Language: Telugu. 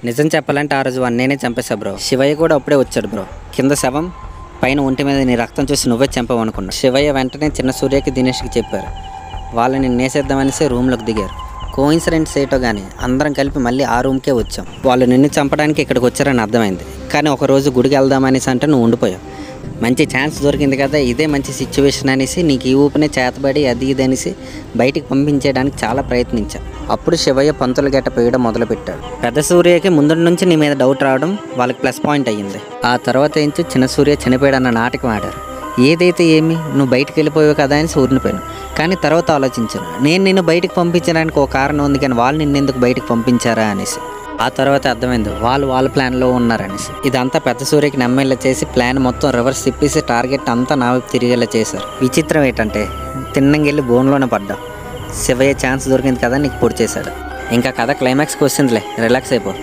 నిజం చెప్పాలంటే ఆ రోజు అన్నయ్యనే చంపేశా బ్రో. శివయ్య కూడా అప్పుడే వచ్చాడు బ్రో. కింద శవం, పైన ఒంటి మీద నీ రక్తం చూసి నువ్వే చంపావనుకున్నా. శివయ్య వెంటనే చిన్న సూర్యకి దినేష్కి చెప్పారు. వాళ్ళని నేసేద్దామనేసి రూమ్లోకి దిగారు. కోయిన్సిడెంట్స్ ఏటో కానీ అందరం కలిపి మళ్ళీ ఆ రూమ్కే వచ్చాం. వాళ్ళు నిన్ను చంపడానికి ఇక్కడికి వచ్చారని అర్థమైంది. కానీ ఒకరోజు గుడికి వెళ్దామనేసి అంటే నువ్వు ఉండిపోయావు. మంచి ఛాన్స్ దొరికింది కదా, ఇదే మంచి సిచ్యువేషన్ అనేసి నీకు ఈ ఊపినే చేతబడి అది ఇది అనేసి బయటికి పంపించేయడానికి చాలా ప్రయత్నించా. అప్పుడు శివయ్య పంతులు గట్ట పోయడం మొదలుపెట్టాడు. పెద్ద సూర్యకి ముందు నుంచి నీ మీద డౌట్ రావడం వాళ్ళకి ప్లస్ పాయింట్ అయ్యింది. ఆ తర్వాత ఏంచి చిన్న సూర్య చనిపోయాడన్న నాటకం ఆడారు. ఏదైతే ఏమి నువ్వు బయటికి వెళ్ళిపోయావు కదా అని ఊరినిపోయాను. కానీ తర్వాత ఆలోచించాను, నేను నిన్ను బయటికి పంపించడానికి ఒక కారణం ఉంది, కానీ వాళ్ళు నిన్నెందుకు బయటకు పంపించారా అనేసి. ఆ తర్వాత అర్థమైంది వాళ్ళ ప్లాన్లో ఉన్నారనేసి. ఇదంతా పెద్ద సూర్యకి నమ్మేలా చేసి ప్లాన్ మొత్తం రివర్స్ తిప్పేసి టార్గెట్ అంతా నా వైపు తిరిగేలా చేశారు. విచిత్రం ఏంటంటే తిన్నంగెళ్ళి బోన్లోనే పడ్డా. శివయ్య ఛాన్స్ దొరికింది కదా నీకు పొడి చేశాడు. ఇంకా కథ క్లైమాక్స్కి వచ్చిందిలే, రిలాక్స్ అయిపో.